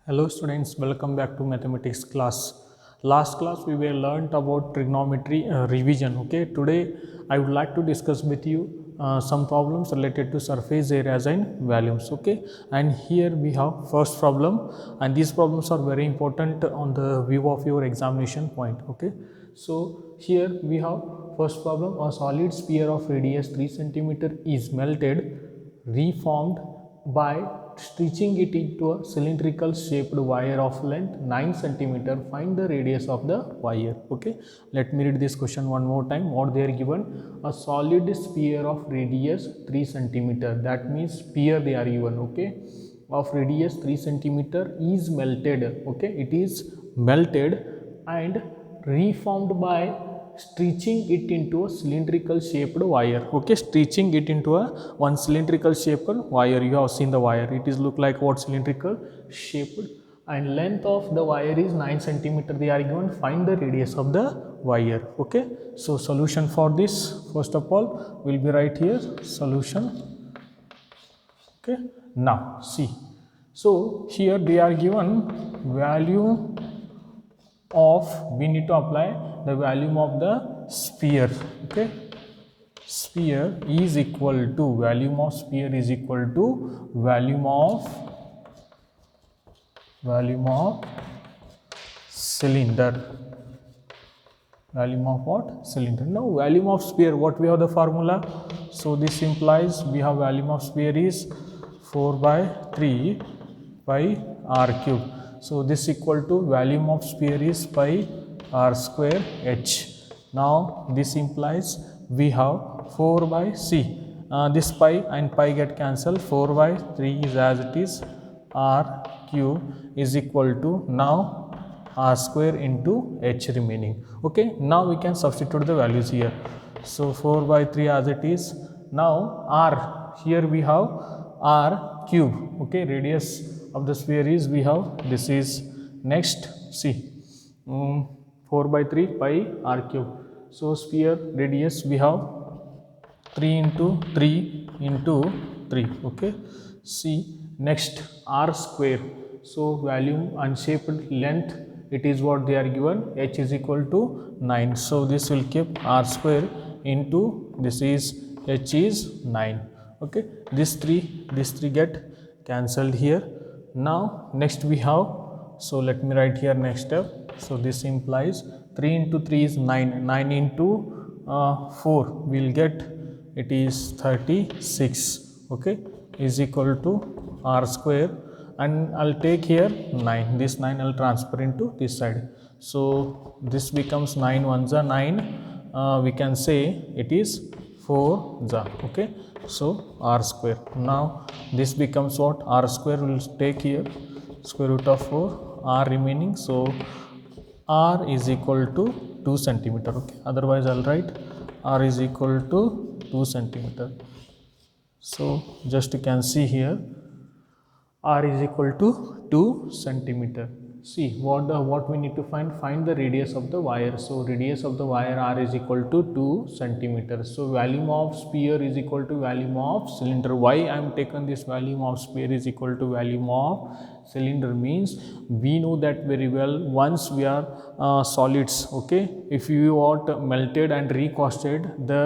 Hello students, welcome back to mathematics class. Last class we were learnt about trigonometry revision. Okay, today I would like to discuss with you some problems related to surface areas and volumes. Okay, and here we have first problem, and these problems are very important on the view of your examination point. Okay, so here we have first problem: a solid sphere of radius 3 centimeter is melted, reformed by stitching it into a cylindrical shaped wire of length 9 centimeter. Find the radius of the wire. Okay, let me read this question one more time. What they are given: a solid sphere of radius 3 centimeter, that means sphere they are given, okay, of radius 3 centimeter is melted. Okay, it is melted and reformed by stretching it into a cylindrical shaped wire. Okay, stretching it into a one cylindrical shaped wire. You have seen the wire, it is look like what? Cylindrical shaped, and length of the wire is 9 centimeter. They are given. Find the radius of the wire. Okay, so solution for this, first of all, will be right here solution. Okay, now see, so here they are given value of, we need to apply the volume of the sphere. Okay, sphere is equal to, volume of sphere is equal to volume of cylinder. Volume of what? Cylinder. Now volume of sphere, what we have the formula? So this implies we have volume of sphere is 4 by 3 pi r cube. So this equal to volume of sphere is pi r square h. Now this implies we have 4 by c. This pi and pi get cancelled. 4 by 3 is as it is, r cube is equal to now r square into h remaining. Okay, now we can substitute the values here. So 4 by 3 as it is. Now r, here we have r cube. Okay, radius of the sphere is, we have, this is, next see, 4 by 3 pi r cube. So sphere radius we have 3 into 3 into 3. Okay, see, next r square. So volume unshaped length, it is what they are given, h is equal to 9. So this will keep r square into, this is, h is 9. Okay, this 3 get cancelled here. Now next we have, so let me write here next step. So this implies 3 into 3 is 9, 9 into 4 will get, it is 36. Okay, is equal to r square, and I'll take here 9, this 9 I'll transfer into this side. So this becomes 9 ones are 9, we can say it is 4 ja. Okay, so r square. Now this becomes what? R square will take here square root of 4, r remaining. So r is equal to 2 centimeter. Okay, otherwise I'll write r is equal to 2 centimeter. So just you can see here, r is equal to 2 centimeter. See what we need to find the radius of the wire. So radius of the wire r is equal to 2 centimeter. So volume of sphere is equal to volume of cylinder. Why I am taken this volume of sphere is equal to volume of cylinder means we know that very well. Once we are solids, okay, if you want melted and recasted, the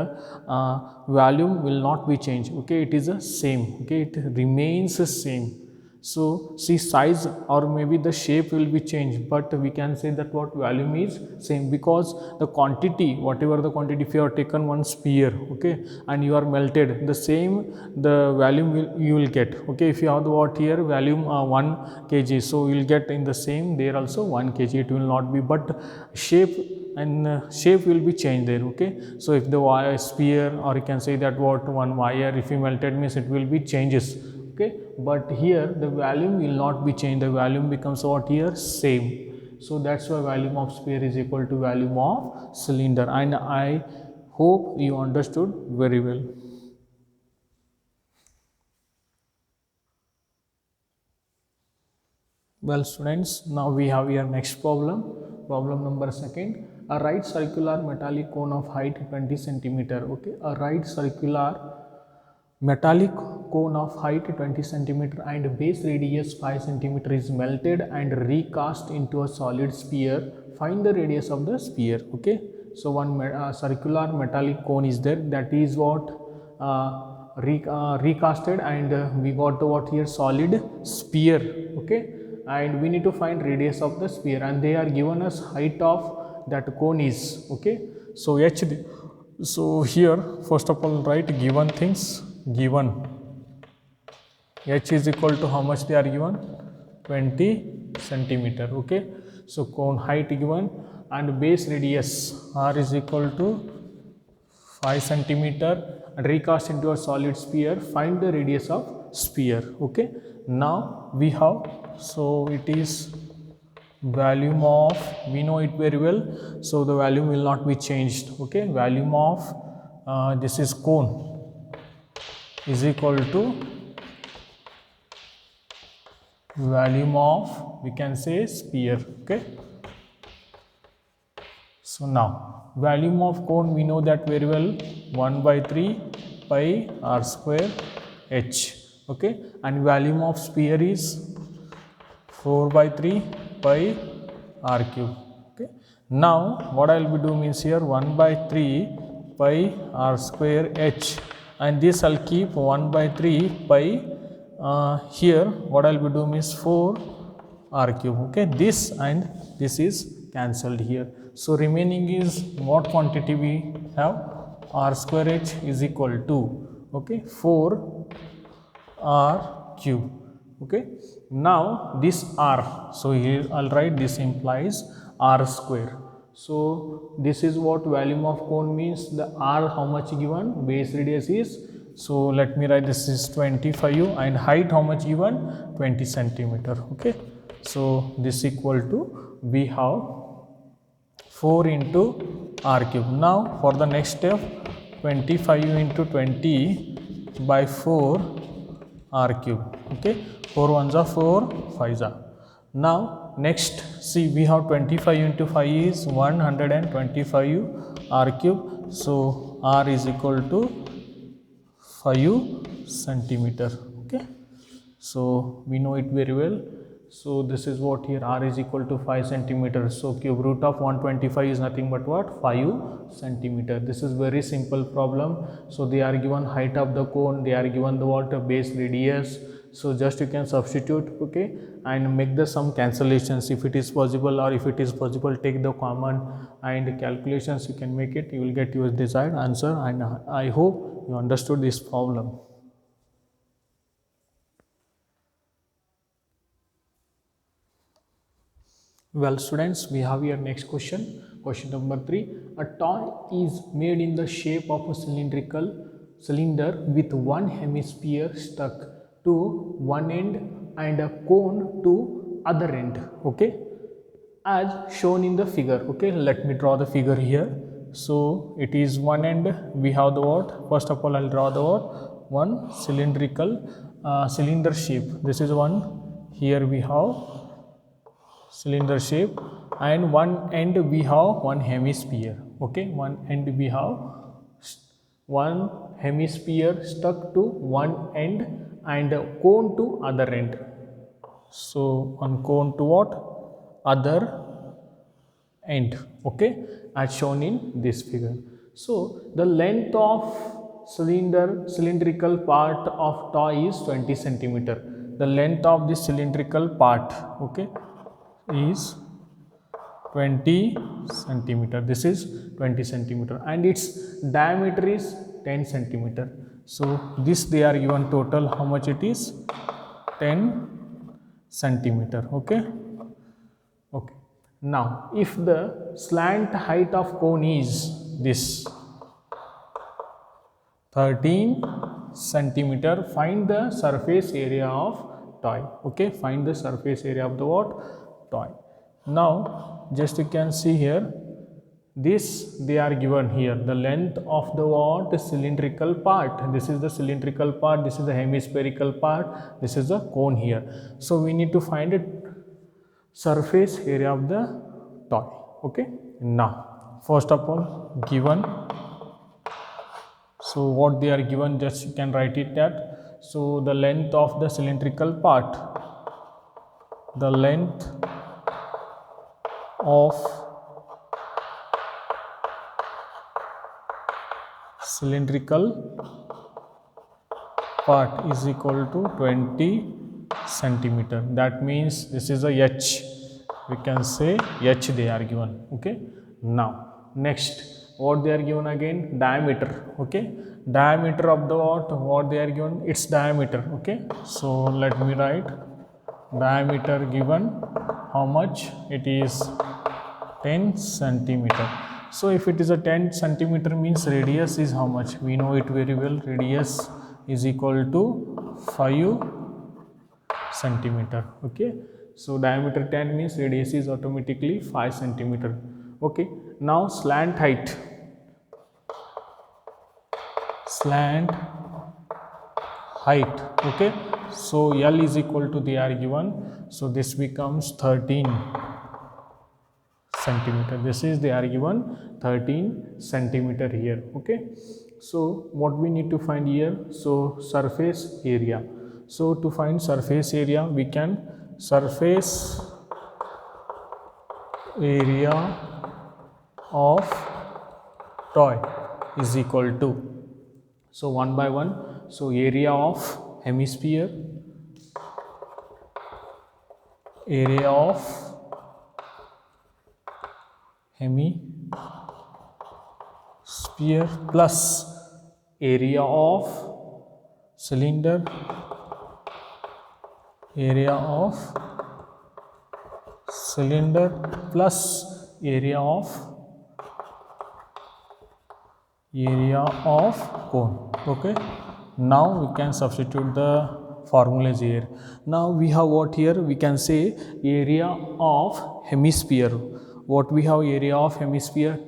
volume will not be changed. Okay, it is the same. Okay, it remains the same. So see, size or maybe the shape will be changed, but we can say that what volume is same, because the quantity, whatever the quantity, if you have taken one sphere, okay, and you are melted, the same the volume you will get. Okay, if you have the what here volume 1 kg, so you will get in the same there also 1 kg. It will not be, but shape and shape will be changed there. Okay, so if the wire sphere, or you can say that what one wire, if you melted means it will be changes. Okay, but here the volume will not be changed, the volume becomes what here same. So that's why volume of sphere is equal to volume of cylinder, and I hope you understood very well. Well students, now we have here next problem. Problem number second: a right circular metallic cone of height 20 centimeter. Okay, a right circular metallic cone of height 20 centimeter and base radius 5 centimeter is melted and recast into a solid sphere. Find the radius of the sphere. Okay, so one circular metallic cone is there, that is what recasted, and we got the what here, solid sphere. Okay, and we need to find radius of the sphere, and they are given us height of that cone is. Okay, so so here first of all write given things. Given h is equal to how much they are given, 20 centimeter. Okay, so cone height given, and base radius r is equal to 5 centimeter, and recast into a solid sphere. Find the radius of sphere. Okay, now we have, so it is volume of, we know it very well, so the volume will not be changed. Okay, volume of this is cone is equal to volume of, we can say, sphere. Okay, so now volume of cone we know that very well, 1 by 3 pi r square h. Okay, and volume of sphere is 4 by 3 pi r cube. Okay, now what I will be doing means here 1 by 3 pi r square h, and this I'll keep 1 by 3 pi. Here what I'll be doing is 4 r cube. Okay, this and this is cancelled here, so remaining is what quantity we have, r square h is equal to, okay, 4 r cube. Okay, now this r, so here I'll write this implies r square. So this is what volume of cone means. The r how much given, base radius is, so let me write this is 25, and height how much given, 20 centimeter. Okay, so this equal to, we have 4 into r cube. Now for the next step, 25 into 20 by 4 r cube. Okay, 4 ones are 4, 5s are. Now next, see, we have 25 into 5 is 125 r cube, so r is equal to 5 centimeter. Okay, so we know it very well. So this is what here, r is equal to 5 centimeter. So cube root of 125 is nothing but what, 5 centimeter. This is very simple problem. So they are given height of the cone, they are given the what, base radius. So just you can substitute. Okay, and make the some cancellations if it is possible, or if it is possible take the common, and calculations you can make it, you will get your desired answer. And I hope you understood this problem. Well students, we have here next question, question number 3. A toy is made in the shape of a cylinder with one hemisphere stuck to one end and a cone to other end. Okay, as shown in the figure. Okay, let me draw the figure here. So it is one end, we have the what, first of all I'll draw the what, one cylindrical cylinder shape. This is one, here we have cylinder shape, and one end we have one hemisphere. Okay, one end we have one hemisphere stuck to one end and a cone to other end. So one cone to what, other end. Okay, as shown in this figure. So the length of cylindrical part of toy is 20 centimeter. The length of this cylindrical part, okay, is 20 centimeter. This is 20 centimeter, and its diameter is 10 centimeter. So this they are given total how much it is, 10 centimeter. Okay, okay. Now if the slant height of cone is this 13 centimeter, find the surface area of toy. Okay, find the surface area of the what, toy. Now just you can see here, this they are given here, the length of the what, cylindrical part. This is the cylindrical part, this is the hemispherical part, this is the cone here. So we need to find it surface area of the toy. Okay, now first of all given So what they are given, just you can write it that. So the length of the cylindrical part, the length of cylindrical part is equal to 20 centimeter. That means this is a h, we can say h they are given. Okay, now next what they are given again, diameter. Okay, diameter of the what they are given, its diameter. Okay, so let me write diameter given, how much it is, 10 centimeter. So if it is a 10 centimeter means radius is how much, we know it very well, radius is equal to 5 centimeter. Okay, so diameter 10 means radius is automatically 5 centimeter. Okay, now slant height, slant height. Okay, so L is equal to, they are given, so this becomes 13 centimeter. This is, they are given 13 centimeter here. Okay, so what we need to find here, so surface area. So to find surface area, we can surface area of toy is equal to, so one by one, so area of hemisphere, area of hemisphere plus area of cylinder, area of cylinder plus area of cone. Okay, now we can substitute the formulas here. Now we have what here, we can say area of hemisphere. What we have, area of hemisphere,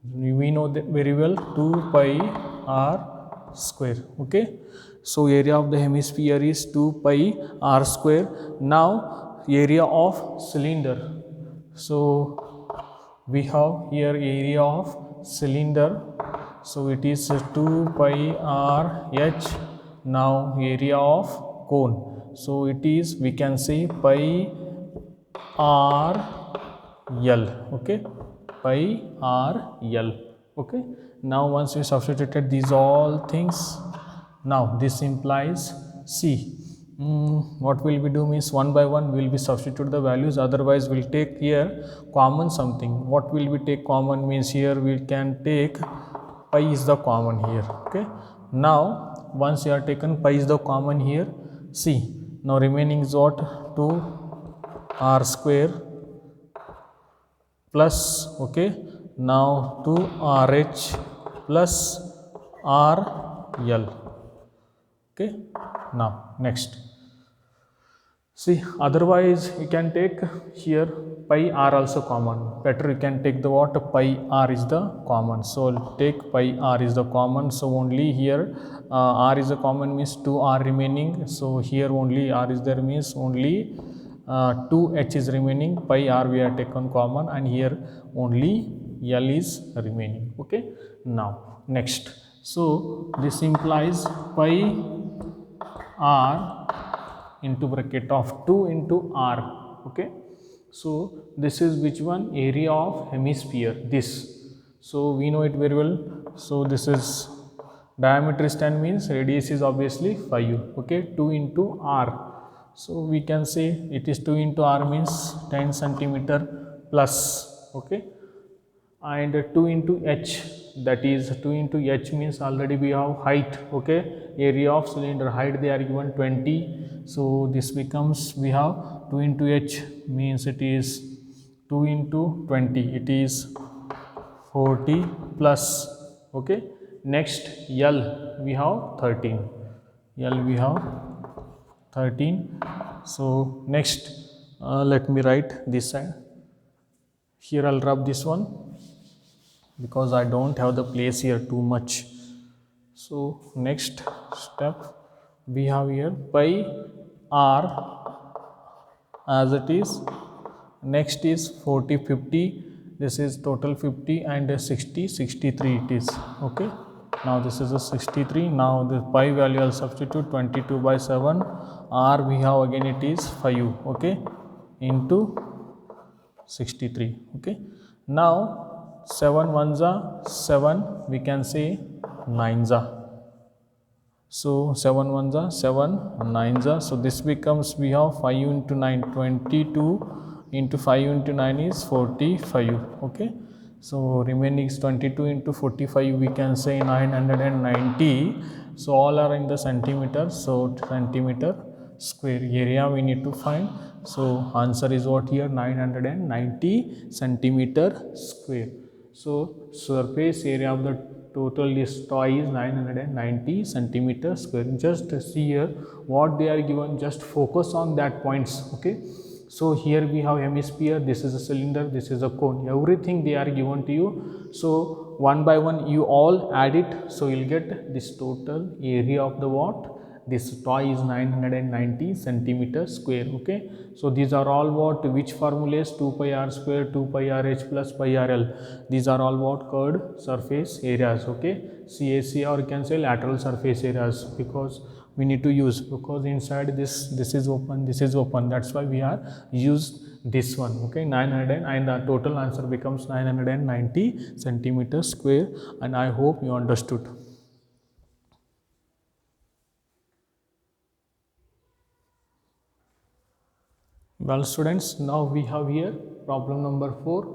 we know that very well, 2 pi r square. Okay, so area of the hemisphere is 2 pi r square. Now area of cylinder, so we have here area of cylinder, so it is 2 pi r h. Now area of cone, so it is, we can say pi r l. Okay, pi r l. Okay, now once we substituted these all things, now this implies C. What will we do means, one by one we will be substitute the values, otherwise we will take here common something. What will we take common means, here we can take pi is the common here. Okay, now once you are taken pi is the common here, C, now remaining is what, 2 r square plus, okay, now 2 RH plus RL. Okay, now next, see, otherwise you can take here pi r also common, better you can take the what, pi r is the common, so take pi r is the common, so only here r is the common means 2 r remaining, so here only r is there means only 2 h is remaining, pi r we are taken common, and here only L is remaining. Okay, now next, so this implies pi r into bracket of 2 into r. Okay, so this is which one, area of hemisphere, this, so we know it very well, so this is diameter is 10 means radius is obviously 5. Okay, 2 into r, so we can say it is 2 into r means 10 centimeter plus. Okay, and 2 into h, that is 2 into h means already we have height. Okay, area of cylinder, height they are given 20, so this becomes, we have 2 into h means it is 2 into 20, it is 40 plus. Okay, next L we have 13, L we have 13. So next let me write this side, here I'll rub this one because I don't have the place here too much. So next step we have here pi r as it is, next is 40 50, this is total 50, and 60 63 it is. Okay, Now this is a 63. Now the pi value I'll substitute 22 by 7. R we have again it is 5, okay, into 63, okay. Now 7 ones are 7, we can say 9s are. So 7 ones are 7, 9s are. So this becomes, we have 5 into 9, 22 into 5 into 9 is 45, okay. So remaining is 22 into 45, we can say 990. So all are in the centimeter, so centimeter square area we need to find. So answer is what here, 990 centimeter square. So surface area of the total this toy is 990 centimeter square. Just see here what they are given, just focus on that points, okay. So here we have hemisphere, this is a cylinder, this is a cone, everything they are given to you. So one by one you all add it, so you'll get this total area of the what, this toy is 990 centimeter square, okay. So these are all what, which formulas, 2 pi r square, 2 pi r h plus pi r l, these are all what, curved surface areas, okay. CAC, or you can say lateral surface areas, because we need to use, because inside this is open, this is open, that's why we are used this one, okay. 900, and the total answer becomes 990 centimeter square, and I hope you understood. Well students, now we have here problem number 4.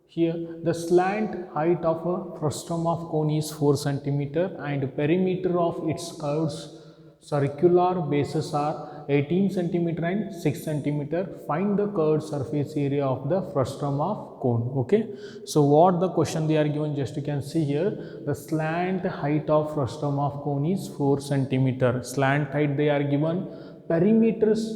Here the slant height of a frustum of cone is 4 cm and perimeter of its curves circular bases are 18 cm and 6 cm. Find the curved surface area of the frustum of cone, okay. So what the question they are given, just you can see here, the slant height of frustum of cone is 4 cm. Slant height they are given, perimeters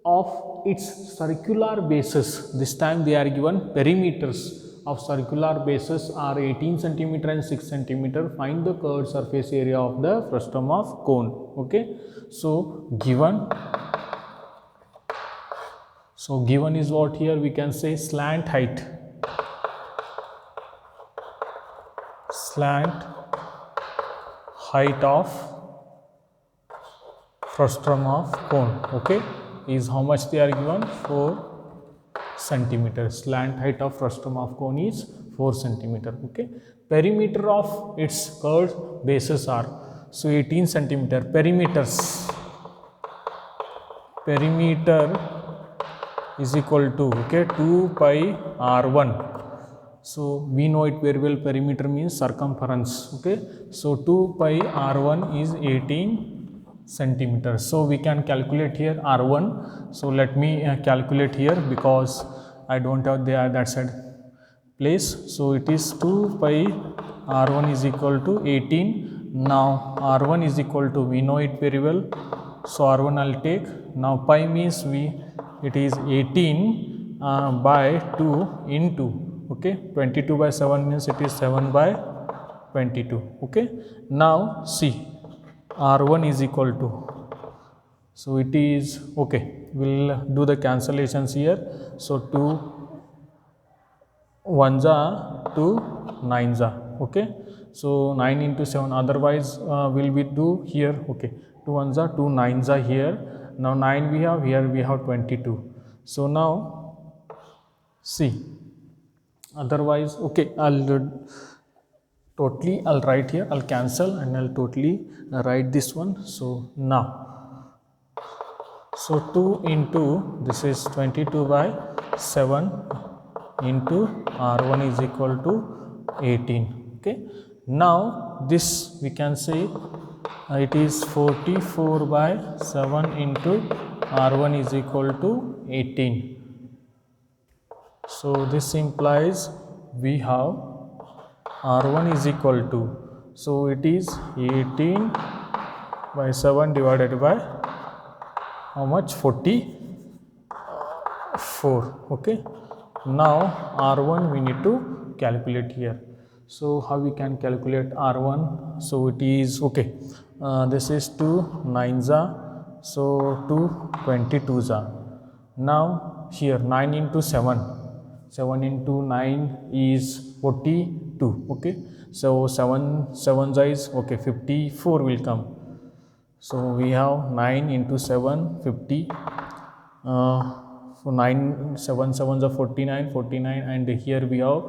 of its circular bases, this time they are given perimeters of circular bases are 18 cm and 6 cm. Find the curved surface area of the frustum of cone, okay. So given is what here, we can say slant height of frustum of cone, okay, is how much they are given, 4 centimeters. Slant height of frustum of cone is 4 centimeter, okay. Perimeter of its curved bases are, so 18 centimeter, perimeter is equal to, okay, 2 pi r1. So we know it very well, perimeter means circumference, okay. So 2 pi r1 is 18 centimeters. So we can calculate here r1. So let me calculate here, because I don't have that side place. So it is 2 pi r1 is equal to 18. Now r1 is equal to, we know it very well, so r1 I'll take. Now pi means it is 18 by 2 into, okay, 22 by 7 means it is 7 by 22, okay. Now see, r1 is equal to, so it is, okay, we'll do the cancellations here. So 2 1s are 2 9s are, okay. So 9 into 7, otherwise will we do here, okay, 2 1s are 2 9s are here. Now 9 we have, here we have 22. So now see, otherwise, okay, I'll write here, I'll cancel and I'll totally write this one. So now, so 2 into, this is 22 by 7 into r1 is equal to 18, okay. Now this we can say it is 44 by 7 into r1 is equal to 18. So this implies we have r1 is equal to, so it is 18 by 7 divided by how much, 44, okay. Now r1 we need to calculate here. So how we can calculate r1? So it is, okay, this is 2 9s are, so 2 22s are. Now here 9 into 7 into 9 is 42, okay. So 7 is okay, 54 will come. So we have 9 into 7, 50. For 9, 7 7s are 49, 49, and here we have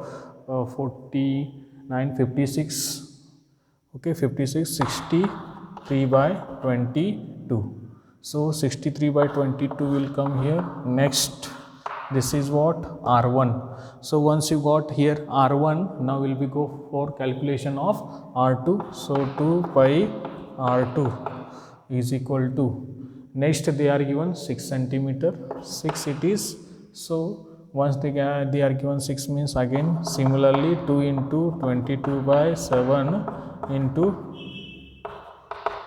49, 56. Okay, 56, 63 by 22. So 63 by 22 will come here. Next, this is what? R1. So once you got here R1, now will we go for calculation of R2. So 2 pi R2 is equal to, next they are given 6 centimeter, 6 it is. So once they are given 6 means again similarly 2 into 22 by 7 into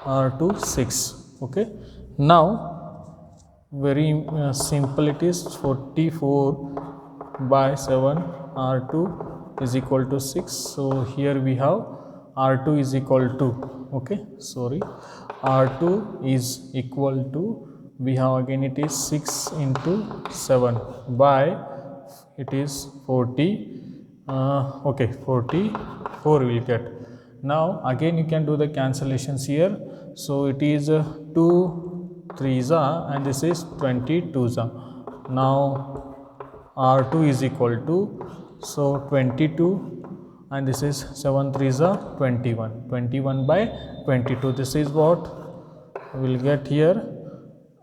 R2 6. Okay, now very simple, it is 44 by 7 R2 is equal to 6. So here we have R2 is equal to, okay, sorry, R2 is equal to, we have again it is 6 into 7 by, it is 40, okay, 44 will get. Now again you can do the cancellations here. So it is 2 3s are, and this is 22s are. Now R2 is equal to, so 22, and this is 7 3s are 21, 21 by 22. This is what we will get here.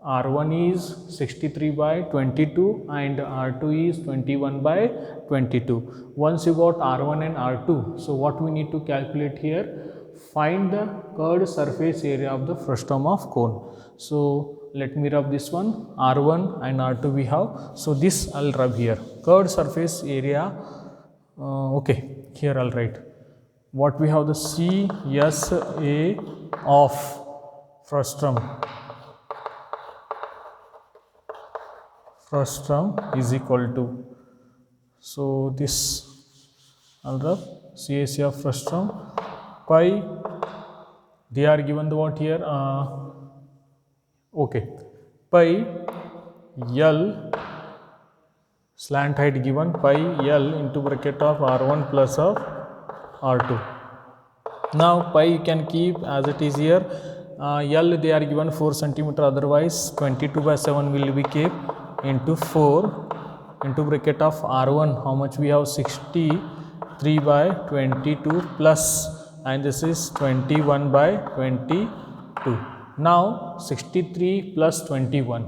R1 is 63 by 22 and R2 is 21 by 22. Once you got R1 and R2, so what we need to calculate here? Find the curved surface area of the frustum of cone. So let me rub this one, R1 and R2 we have. So this I'll rub here, curved surface area. Okay, here I'll write what we have, the CSA of frustum is equal to, so this I'll rub CSA of frustum pi, they are given the what here, okay, pi L, slant height given pi L into bracket of R1 plus of R2. Now pi you can keep as it is here. L they are given 4 centimeter, otherwise 22 by 7 will be kept into 4 into bracket of R1, how much we have, 63 by 22 plus, and this is 21 by 22. Now 63 plus 21,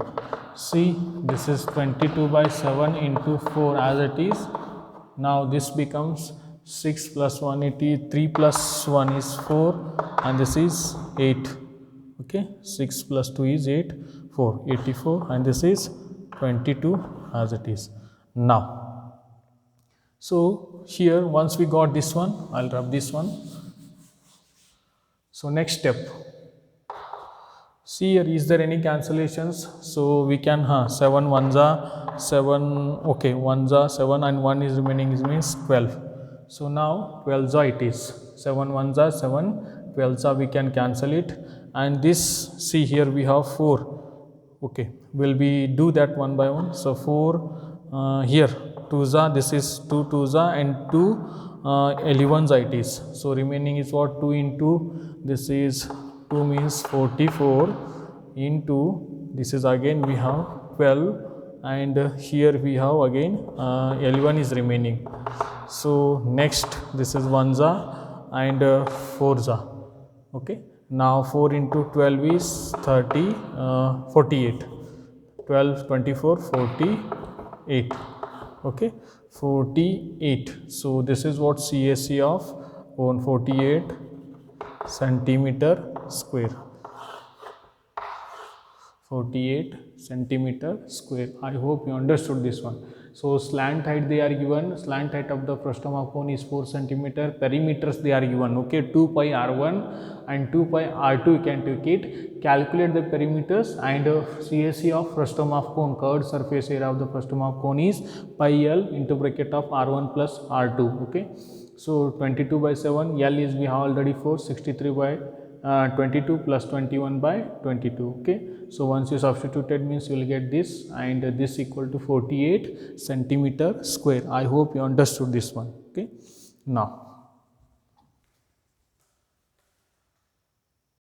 see this is 22 by 7 into 4 as it is. Now this becomes 6 plus 1, it is 3 plus 1 is 4, and this is 8. Okay, 6 plus 2 is 8, 4, 84, and this is 22 as it is. Now, so here once we got this one, I'll rub this one. So next step, see here, is there any cancellations? So we can 7 1s are 7, okay, 1s are 7 and 1 is remaining, is means 12. So now 12s are it is, 7 1s are 7, 12s are we can cancel it, and this, see here we have 4. Okay, will we do that one by one? So 4 here 2s are, this is 2 2s are and 2 11s it is. So remaining is what, 2 into, this is 2 means 44 into, this is again we have 12, and here we have again 11 is remaining. So next this is 1s are and 4s are. Okay, now 4 into 12 is 30, 48, 12, 24, 48. Okay, 48. So this is what CSA of 48 centimeter square. 48 centimeter square. I hope you understood this one. So slant height they are given, slant height of the frustum of cone is 4 centimeter, perimeters they are given, okay, 2 pi R1 and 2 pi R2 you can take it, calculate the perimeters, and CSA of frustum of cone, curved surface area of the frustum of cone is pi L into bracket of R1 plus R2, okay. So 22 by 7, L is we have already 4, 63 by 22 plus 21 by 22, okay. So once you substituted means you will get this, and this equal to 48 centimeter square. I hope you understood this one, okay. Now